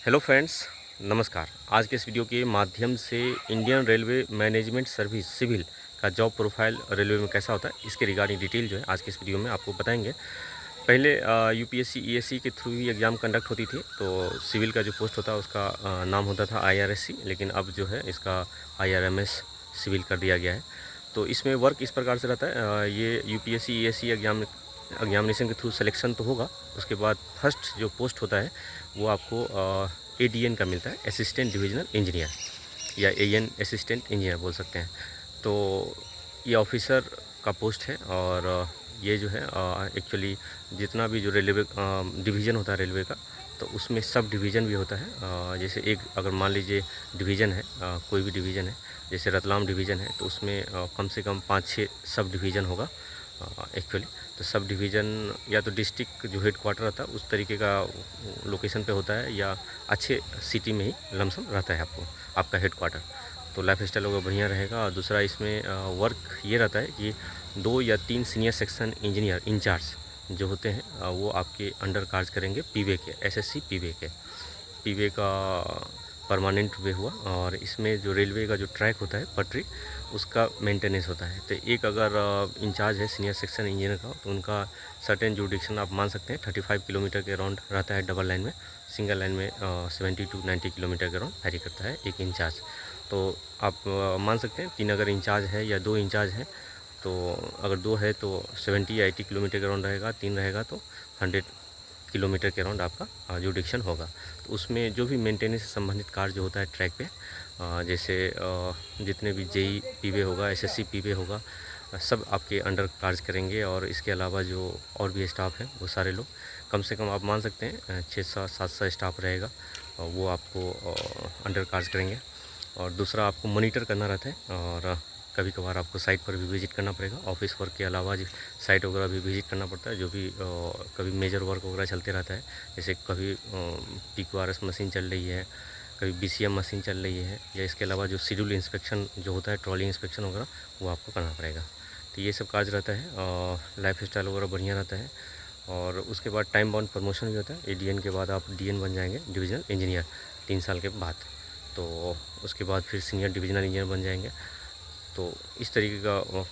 Hello friends, नमस्कार। आज के इस वीडियो के माध्यम से Indian railway management service civil का जॉब प्रोफाइल रेलवे में कैसा होता है, इसके रिगार्डिंग डिटेल जो है आज के इस वीडियो में आपको बताएंगे। पहले यूपीएससी ईएससी के थ्रू ही एग्ज़ाम कंडक्ट होती थी, तो सिविल का जो पोस्ट होता है उसका नाम होता था आईआरएससी, लेकिन अब जो है इसका आईआरएमएस सिविल कर दिया गया है। तो इसमें वर्क इस प्रकार से रहता है, ये यूपीएससी ईएससी एग्जामिनेशन के थ्रू सिलेक्शन तो होगा, उसके बाद फर्स्ट जो पोस्ट होता है वो आपको एडीएन का मिलता है, असिस्टेंट डिविजनल इंजीनियर या एएन असिस्टेंट इंजीनियर बोल सकते हैं। तो ये ऑफिसर का पोस्ट है और ये जो है एक्चुअली जितना भी जो रेलवे डिवीज़न होता है रेलवे का, तो उसमें सब डिवीज़न भी होता है। जैसे एक अगर मान लीजिए डिवीज़न है, कोई भी डिवीज़न है, जैसे रतलाम डिवीज़न है, तो उसमें कम से कम 5-6 सब डिवीज़न होगा एक्चुअली। तो सब डिवीज़न या तो डिस्ट्रिक्ट जो हेड क्वार्टर रहता है उस तरीके का लोकेशन पे होता है, या अच्छे सिटी में ही लमसम रहता है आपका हेड क्वार्टर। तो लाइफ स्टाइल होगा बढ़िया रहेगा। और दूसरा इसमें वर्क ये रहता है कि 2 या 3 सीनियर सेक्शन इंजीनियर इंचार्ज जो होते हैं वो आपके अंडर कार्य करेंगे पीवे के, एसएससी पीवे का परमानेंट वे हुआ। और इसमें जो रेलवे का जो ट्रैक होता है पटरी, उसका मेंटेनेंस होता है। तो एक अगर इंचार्ज है सीनियर सेक्शन इंजीनियर का, तो उनका सर्टेन जुडिक्शन आप मान सकते हैं 35 किलोमीटर के अराउंड रहता है डबल लाइन में। सिंगल लाइन में 70 टू 90 किलोमीटर के अराउंड वैरी करता है एक इंचार्ज। तो आप मान सकते हैं 3 अगर इंचार्ज है या 2 इंचार्ज हैं, तो अगर 2 है तो 70 या 80 किलोमीटर के अराउंड रहेगा, 3 रहेगा तो 100 किलोमीटर के अराउंड आपका जुडिक्शन होगा। तो उसमें जो भी मेंटेनेंस से संबंधित कार्य जो होता है ट्रैक पे, जैसे जितने भी जेई पीवे होगा, एसएससी पीवे होगा, सब आपके अंडर कार्य करेंगे। और इसके अलावा जो और भी स्टाफ हैं वो सारे लोग, कम से कम आप मान सकते हैं 600-700 स्टाफ रहेगा, वो आपको अंडर कार्य करेंगे। और दूसरा आपको मॉनिटर करना रहता है, और कभी कभार आपको साइट पर भी विज़िट करना पड़ेगा। ऑफिस वर्क के अलावा जो साइट वगैरह भी विज़िट करना पड़ता है, जो भी कभी मेजर वर्क वगैरह चलते रहता है। जैसे कभी पीक्यूआरएस मशीन चल रही है, कभी बीसीएम मशीन चल रही है, या इसके अलावा जो शेड्यूल इंस्पेक्शन जो होता है, ट्रॉली इंस्पेक्शन वगैरह, वो आपको करना पड़ेगा। तो ये सब काज रहता है, लाइफ स्टाइल वगैरह बढ़िया रहता है। और उसके बाद टाइम बाउंड प्रमोशन भी होता है। एडीएन के बाद आप डीएन बन जाएंगे, डिविजनल इंजीनियर, 3 साल के बाद। तो उसके बाद फिर सीनियर डिविजनल इंजीनियर बन जाएंगे। तो इस तरीके का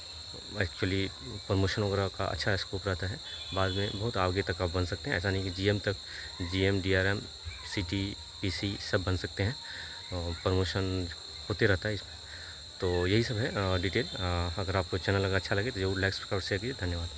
एक्चुअली प्रमोशन वगैरह का अच्छा स्कोप रहता है। बाद में बहुत आगे तक आप बन सकते हैं, ऐसा नहीं कि जीएम तक, जीएम डीआरएम सिटी पीसी सब बन सकते हैं। प्रमोशन होते रहता है इसमें। तो यही सब है डिटेल। अगर आपको चैनल अगर अच्छा लगे तो जरूर लाइक सब्सक्राइब शेयर कीजिए। धन्यवाद।